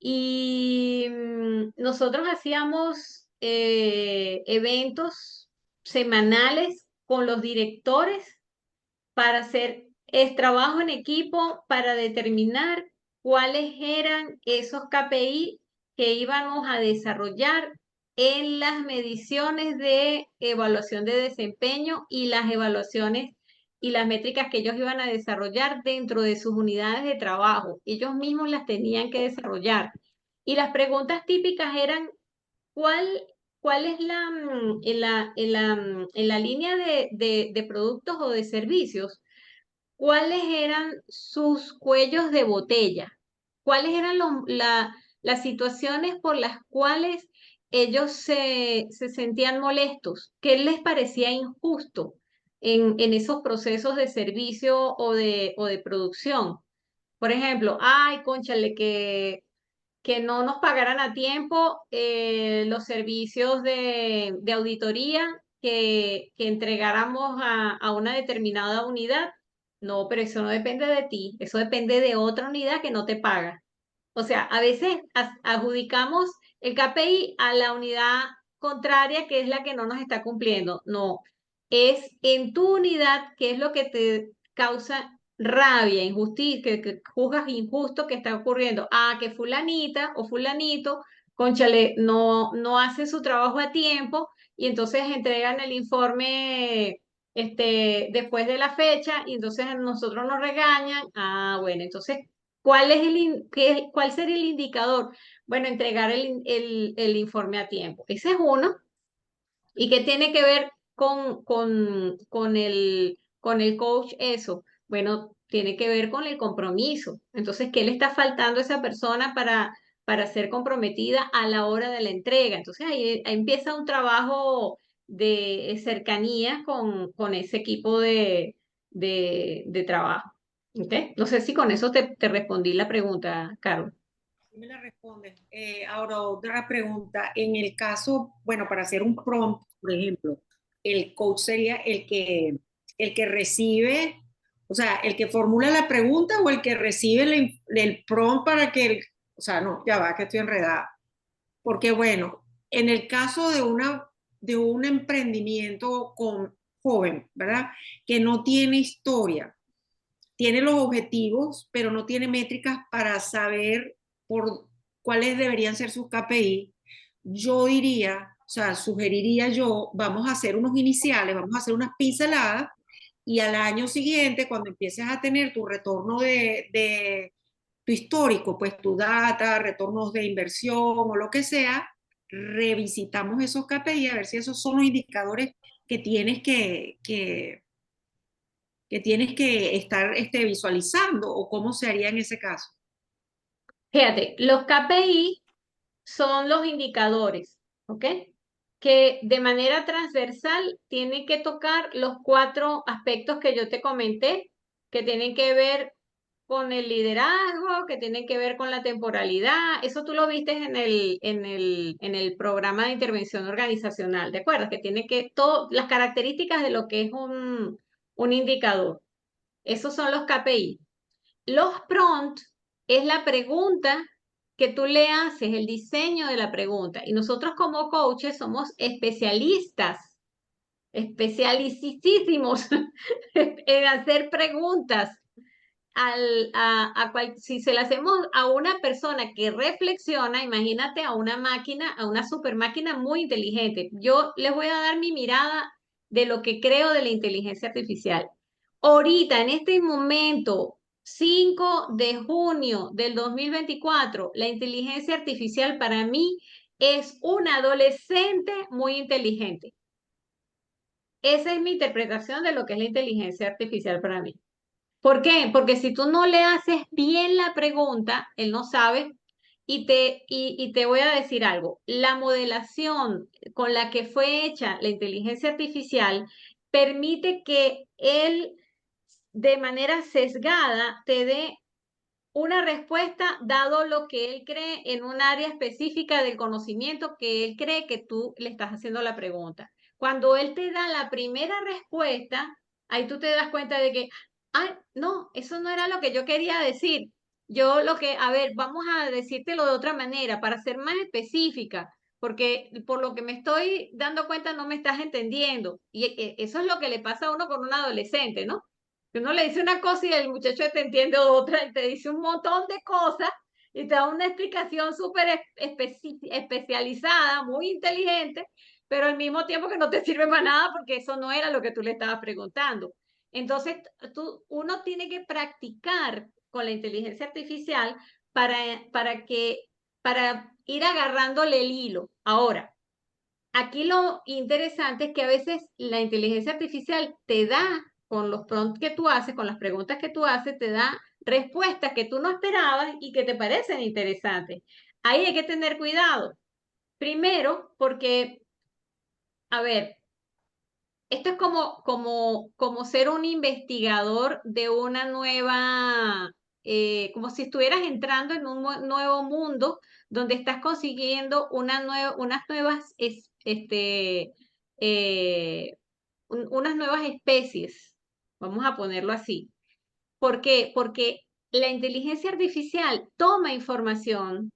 y nosotros hacíamos eventos semanales con los directores para hacer el trabajo en equipo para determinar cuáles eran esos KPI que íbamos a desarrollar en las mediciones de evaluación de desempeño y las evaluaciones y las métricas que ellos iban a desarrollar dentro de sus unidades de trabajo. Ellos mismos las tenían que desarrollar. Y las preguntas típicas eran, ¿cuál, cuál es en la línea de productos o de servicios? ¿Cuáles eran sus cuellos de botella? ¿Cuáles eran las situaciones por las cuales ellos se sentían molestos? ¿Qué les parecía injusto en esos procesos de servicio o de producción? Por ejemplo, ay, cónchale, que no nos pagaran a tiempo los servicios de auditoría que entregáramos a una determinada unidad. No, pero eso no depende de ti, eso depende de otra unidad que no te paga. O sea, a veces adjudicamos el KPI a la unidad contraria, que es la que no nos está cumpliendo. No, es en tu unidad qué es lo que te causa rabia, injusticia, que juzgas injusto que está ocurriendo. Ah, que fulanita o fulanito, cónchale, no hace su trabajo a tiempo y entonces entregan el informe después de la fecha y entonces a nosotros nos regañan. Ah, bueno, entonces ¿cuál sería el indicador? Bueno, entregar el informe a tiempo. Ese es uno. ¿Y qué tiene que ver con el coach eso? Bueno, tiene que ver con el compromiso. Entonces, ¿qué le está faltando a esa persona para ser comprometida a la hora de la entrega? Entonces, ahí empieza un trabajo de cercanía con ese equipo de trabajo. ¿Ok? No sé si con eso te respondí la pregunta, Carol. Sí me la respondes. Ahora, otra pregunta. En el caso, bueno, para hacer un prompt, por ejemplo, el coach sería el que recibe, o sea, el que formula la pregunta o el que recibe el prompt para que o sea, no, ya va, que estoy enredada. Porque, bueno, en el caso de un emprendimiento joven, ¿verdad? Que no tiene historia, tiene los objetivos, pero no tiene métricas para saber por cuáles deberían ser sus KPI, yo diría, o sea, sugeriría yo, vamos a hacer unos iniciales, vamos a hacer unas pinceladas y al año siguiente, cuando empieces a tener tu retorno de tu histórico, pues tu data, retornos de inversión o lo que sea, revisitamos esos KPI a ver si esos son los indicadores que tienes que estar visualizando o cómo se haría en ese caso. Fíjate, los KPI son los indicadores, ¿ok? Que de manera transversal tienen que tocar los 4 aspectos que yo te comenté, que tienen que ver con el liderazgo, que tienen que ver con la temporalidad. Eso tú lo viste en el programa de intervención organizacional, ¿de acuerdo? Que tiene que, todas las características de lo que es un indicador. Esos son los KPI. Los prompts es la pregunta que tú le haces el diseño de la pregunta. Y nosotros como coaches somos especialicísimos en hacer preguntas. Si se le hacemos a una persona que reflexiona, imagínate a una máquina, a una super máquina muy inteligente. Yo les voy a dar mi mirada de lo que creo de la inteligencia artificial. Ahorita, en este momento, 5 de junio del 2024, la inteligencia artificial para mí es un adolescente muy inteligente. Esa es mi interpretación de lo que es la inteligencia artificial para mí. ¿Por qué? Porque si tú no le haces bien la pregunta, él no sabe. Y te voy a decir algo, la modelación con la que fue hecha la inteligencia artificial permite que él de manera sesgada te dé una respuesta dado lo que él cree en un área específica del conocimiento que él cree que tú le estás haciendo la pregunta. Cuando él te da la primera respuesta, ahí tú te das cuenta de que, ay, no, eso no era lo que yo quería decir. Yo lo que, a ver, vamos a decírtelo de otra manera para ser más específica, porque por lo que me estoy dando cuenta no me estás entendiendo. Y eso es lo que le pasa a uno con un adolescente, ¿no? Que uno le dice una cosa y el muchacho te entiende otra y te dice un montón de cosas y te da una explicación súper especializada, muy inteligente, pero al mismo tiempo que no te sirve para nada porque eso no era lo que tú le estabas preguntando. Entonces, uno tiene que practicar con la inteligencia artificial para, para ir agarrándole el hilo. Ahora, aquí lo interesante es que a veces la inteligencia artificial te da, con los prompts que tú haces, con las preguntas que tú haces, te da respuestas que tú no esperabas y que te parecen interesantes. Ahí hay que tener cuidado. Primero, porque, a ver, esto es como ser un investigador de una nueva, como si estuvieras entrando en un nuevo mundo donde estás consiguiendo unas nuevas, unas nuevas especies, vamos a ponerlo así. ¿Por qué? Porque la inteligencia artificial toma información,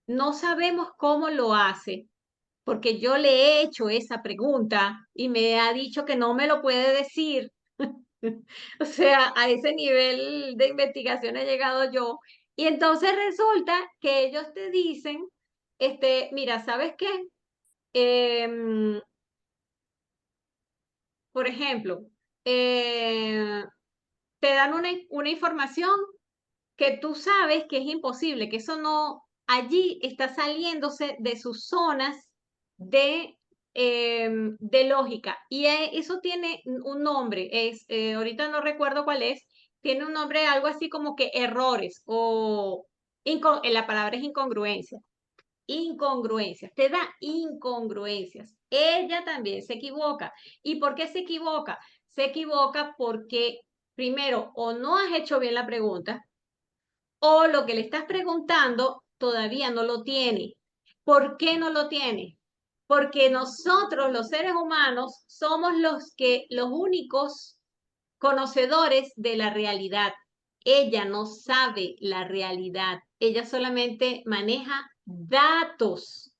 no sabemos cómo lo hace, porque yo le he hecho esa pregunta y me ha dicho que no me lo puede decir. O sea, a ese nivel de investigación he llegado yo. Y entonces resulta que ellos te dicen, mira, ¿sabes qué? Em, por ejemplo, eh, te dan una información que tú sabes que es imposible, que eso no, allí está saliéndose de sus zonas de lógica. Y eso tiene un nombre, ahorita no recuerdo cuál es, tiene un nombre algo así como que errores o la palabra es incongruencia. Incongruencias, te da incongruencias. Ella también se equivoca. ¿Y por qué se equivoca? Se equivoca porque, primero, o no has hecho bien la pregunta, o lo que le estás preguntando todavía no lo tiene. ¿Por qué no lo tiene? Porque nosotros, los seres humanos, somos los únicos conocedores de la realidad. Ella no sabe la realidad. Ella solamente maneja datos.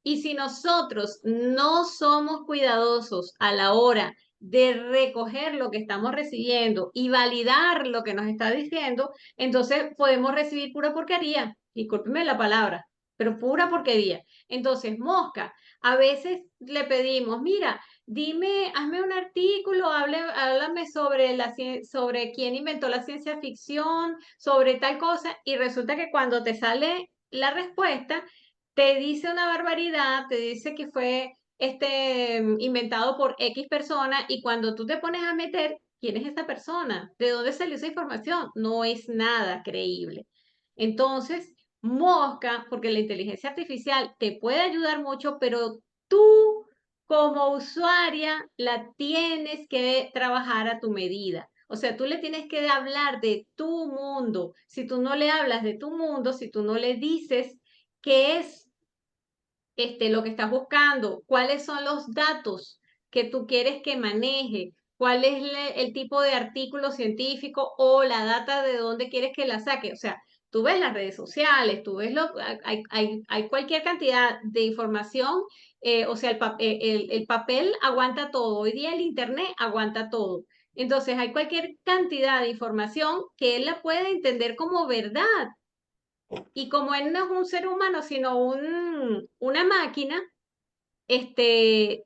Y si nosotros no somos cuidadosos a la hora de recoger lo que estamos recibiendo y validar lo que nos está diciendo, entonces podemos recibir pura porquería. Discúlpeme la palabra, pero pura porquería. Entonces, mosca, a veces le pedimos, mira, dime, hazme un artículo, háblame sobre quién inventó la ciencia ficción, sobre tal cosa, y resulta que cuando te sale la respuesta, te dice una barbaridad, te dice que fue inventado por X persona y cuando tú te pones a meter, ¿quién es esta persona? ¿De dónde salió esa información? No es nada creíble. Entonces, mosca, porque la inteligencia artificial te puede ayudar mucho, pero tú como usuaria la tienes que trabajar a tu medida. O sea, tú le tienes que hablar de tu mundo. Si tú no le hablas de tu mundo, si tú no le dices qué es lo que estás buscando, cuáles son los datos que tú quieres que maneje, cuál es el tipo de artículo científico o la data de dónde quieres que la saque. O sea, Tú ves las redes sociales, tú ves hay cualquier cantidad de información, o sea, el papel aguanta todo, hoy día el internet aguanta todo. Entonces hay cualquier cantidad de información que él la puede entender como verdad. Y como él no es un ser humano, sino una máquina, este,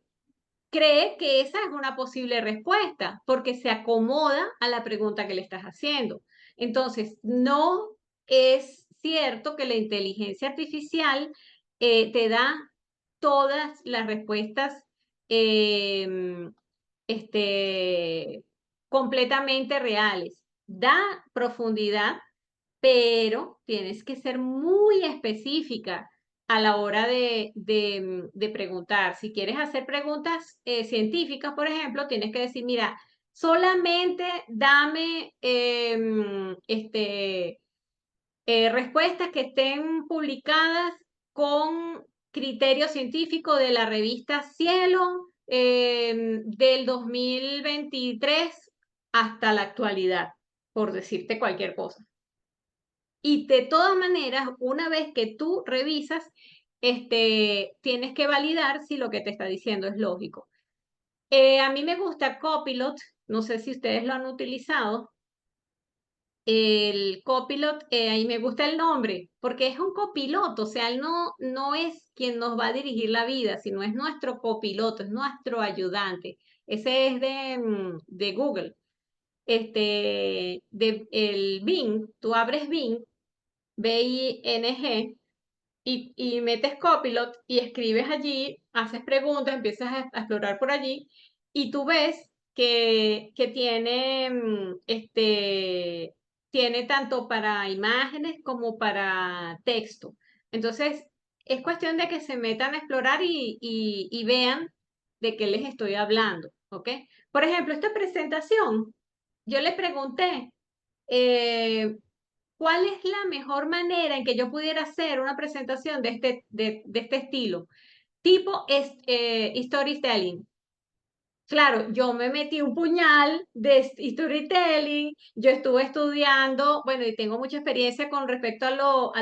cree que esa es una posible respuesta, porque se acomoda a la pregunta que le estás haciendo. Entonces, no es cierto que la inteligencia artificial te da todas las respuestas em, este, completamente reales. Da profundidad, pero tienes que ser muy específica a la hora de preguntar. Si quieres hacer preguntas científicas, por ejemplo, tienes que decir, mira, solamente dame respuestas que estén publicadas con criterio científico de la revista Cielo del 2023 hasta la actualidad, por decirte cualquier cosa. Y de todas maneras, una vez que tú revisas, tienes que validar si lo que te está diciendo es lógico. A mí me gusta Copilot, no sé si ustedes lo han utilizado. El Copilot, ahí me gusta el nombre, porque es un copiloto, o sea, él no es quien nos va a dirigir la vida, sino es nuestro copiloto, es nuestro ayudante. Ese es de Google. El Bing, tú abres Bing, Bing, y metes Copilot y escribes allí, haces preguntas, empiezas a explorar por allí y tú ves que tiene, tiene tanto para imágenes como para texto. Entonces, es cuestión de que se metan a explorar y vean de qué les estoy hablando, ¿ok? Por ejemplo, esta presentación, yo le pregunté, eh, ¿cuál es la mejor manera en que yo pudiera hacer una presentación de este estilo? Tipo storytelling. Claro, yo me metí un puñal de storytelling, yo estuve estudiando, bueno, y tengo mucha experiencia con respecto a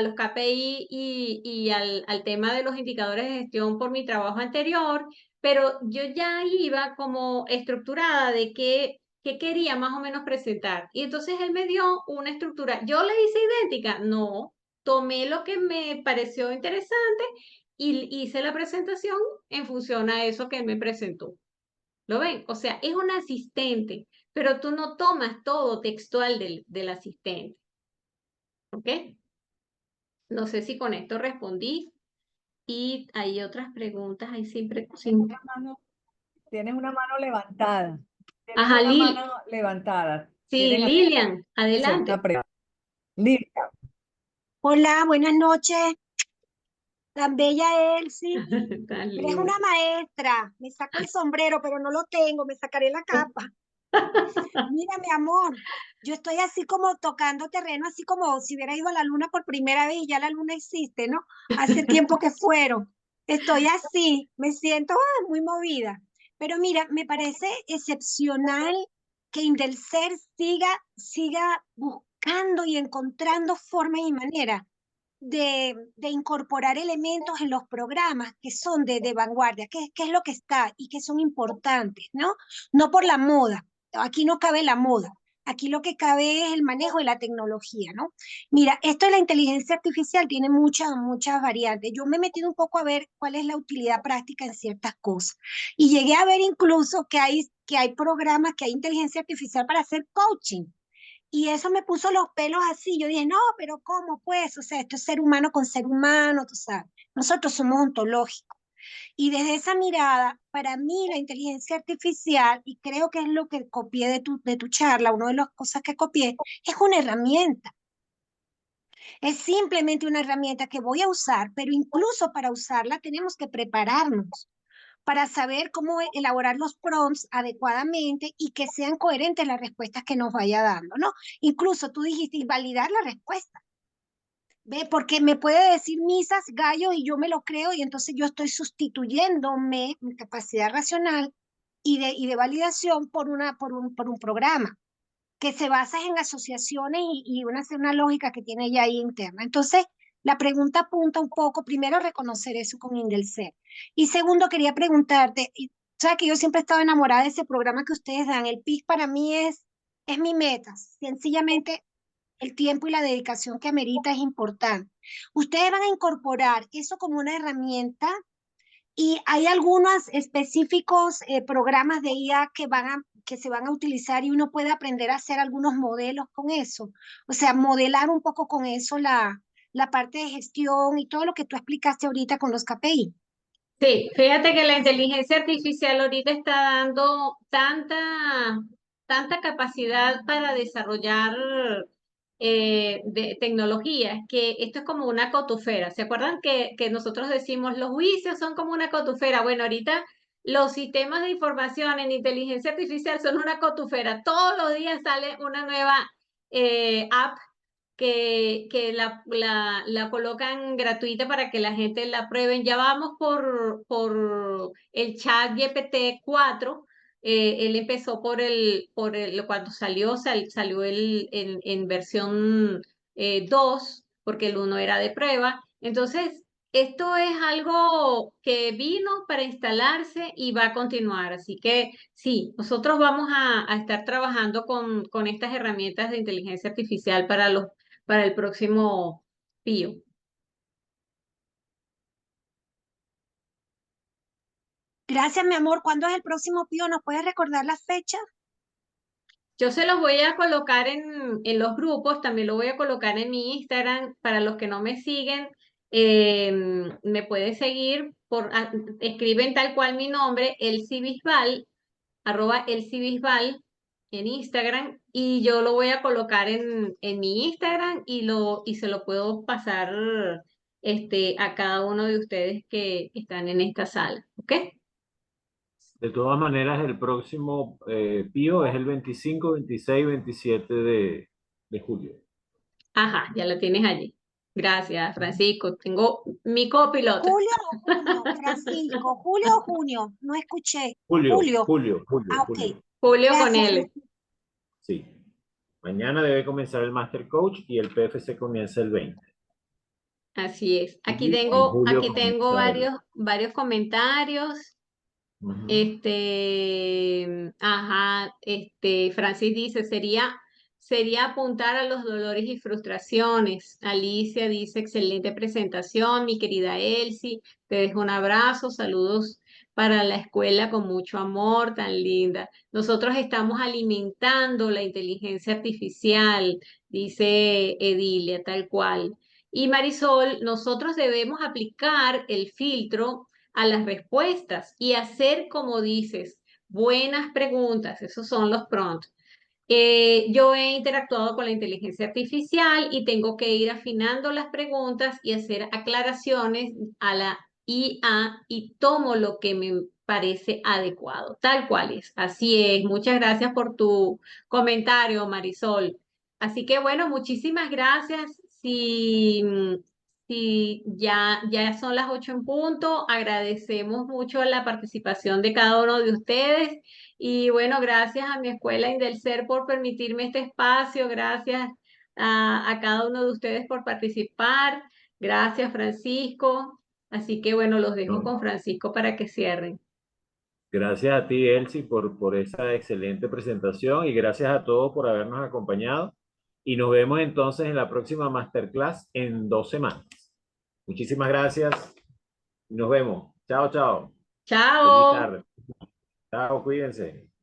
los KPI y al tema de los indicadores de gestión por mi trabajo anterior, pero yo ya iba como estructurada de qué quería más o menos presentar. Y entonces él me dio una estructura. ¿Yo la hice idéntica? No, tomé lo que me pareció interesante y hice la presentación en función a eso que él me presentó. ¿Lo ven? O sea, es un asistente, pero tú no tomas todo textual del asistente. ¿Ok? No sé si con esto respondí. Y hay otras preguntas, hay siempre... Tienes una mano levantada. Tienes Ajá, una mano levantada. sí, Lilian, Hacer adelante. una pregunta. Lilia, Hola, buenas noches. Tan bella Elsie. Tan Eres linda. una maestra. Me saco el sombrero, pero no lo tengo. Me sacaré la capa. Mira, mi amor, yo estoy así como tocando terreno, así como si hubiera ido a la luna por primera vez y ya la luna existe, ¿no? Hace tiempo que fueron. Estoy así, me siento muy movida. Pero mira, me parece excepcional que Indelcer siga buscando y encontrando formas y maneras de incorporar elementos en los programas que son de vanguardia, que es lo que está y que son importantes, ¿no? No por la moda, aquí no cabe la moda, aquí lo que cabe es el manejo de la tecnología, ¿no? Mira, esto de la inteligencia artificial tiene muchas variantes. Yo me he metido un poco a ver cuál es la utilidad práctica en ciertas cosas y llegué a ver incluso que hay programas, que hay inteligencia artificial para hacer coaching. Y eso me puso los pelos así. Yo dije, no, pero ¿cómo pues? O sea, esto es ser humano con ser humano, tú sabes. Nosotros somos ontológicos. Y desde esa mirada, para mí la inteligencia artificial, y creo que es lo que copié de tu charla, una de las cosas que copié, es una herramienta. Es simplemente una herramienta que voy a usar, pero incluso para usarla tenemos que prepararnos para saber cómo elaborar los prompts adecuadamente y que sean coherentes las respuestas que nos vaya dando, ¿no? Incluso tú dijiste, y validar la respuesta. ¿Ve? Porque me puede decir misas, gallo, y yo me lo creo, y entonces yo estoy sustituyéndome mi capacidad racional y de validación por un programa. que se basa en asociaciones y una lógica que tiene ya ahí interna. Entonces, la pregunta apunta un poco, primero, reconocer eso con Indelcer. Y segundo, quería preguntarte, sabes que yo siempre he estado enamorada de ese programa que ustedes dan. El PIC para mí es mi meta. Sencillamente, el tiempo y la dedicación que amerita es importante. Ustedes van a incorporar eso como una herramienta y hay algunos específicos programas de IA que se van a utilizar y uno puede aprender a hacer algunos modelos con eso. O sea, modelar un poco con eso la parte de gestión y todo lo que tú explicaste ahorita con los KPI. Sí, fíjate que la inteligencia artificial ahorita está dando tanta capacidad para desarrollar de tecnologías que esto es como una cotufera. ¿Se acuerdan que nosotros decimos los juicios son como una cotufera? Bueno, ahorita los sistemas de información en inteligencia artificial son una cotufera. Todos los días sale una nueva app que la colocan gratuita para que la gente la prueben. Ya vamos por el chat GPT-4. Él empezó cuando salió en versión 2, porque el uno era de prueba. Entonces, esto es algo que vino para instalarse y va a continuar. Así que sí, nosotros vamos a estar trabajando con estas herramientas de inteligencia artificial para el próximo PIO. Gracias, mi amor. ¿Cuándo es el próximo PIO? ¿Nos puedes recordar la fecha? Yo se los voy a colocar en los grupos, también lo voy a colocar en mi Instagram. Para los que no me siguen, me pueden seguir escriben tal cual mi nombre, elcibisbal, @elcibisbal en Instagram, y yo lo voy a colocar en mi Instagram y se lo puedo pasar a cada uno de ustedes que están en esta sala, ¿ok? De todas maneras, el próximo PIO es el 25, 26, 27 de julio. Ajá, ya lo tienes allí. Gracias, Francisco. Tengo mi copiloto. ¿Julio o junio, Francisco? ¿Julio o junio? No escuché. Julio, Julio. julio, julio, Ah, ok. julio. Julio con Gracias, L. Francisco. Sí. Mañana debe comenzar el Master Coach y el PFC comienza el 20. Así es. Aquí Y en tengo, julio aquí tengo comienza el... varios comentarios. Ujú. Francis dice, sería apuntar a los dolores y frustraciones. Alicia dice, excelente presentación, mi querida Elsie, te dejo un abrazo, saludos para la escuela con mucho amor, tan linda. Nosotros estamos alimentando la inteligencia artificial, dice Edilia, tal cual. Y Marisol, nosotros debemos aplicar el filtro a las respuestas y hacer, como dices, buenas preguntas. Esos son los prompts. Yo he interactuado con la inteligencia artificial y tengo que ir afinando las preguntas y hacer aclaraciones a la IA y tomo lo que me parece adecuado, tal cual es. Así es. Muchas gracias por tu comentario, Marisol. Así que bueno, muchísimas gracias. Si ya son las 8 en punto, agradecemos mucho la participación de cada uno de ustedes. Y bueno, gracias a mi escuela Indelcer por permitirme este espacio, gracias a cada uno de ustedes por participar, gracias Francisco. Así que bueno, los dejo No. con Francisco para que cierren. Gracias a ti, Elsie, por esa excelente presentación y gracias a todos por habernos acompañado. Y nos vemos entonces en la próxima Masterclass en 2 semanas. Muchísimas gracias. Nos vemos. Chao, chao. Feliz Chao. tarde. Chao, cuídense.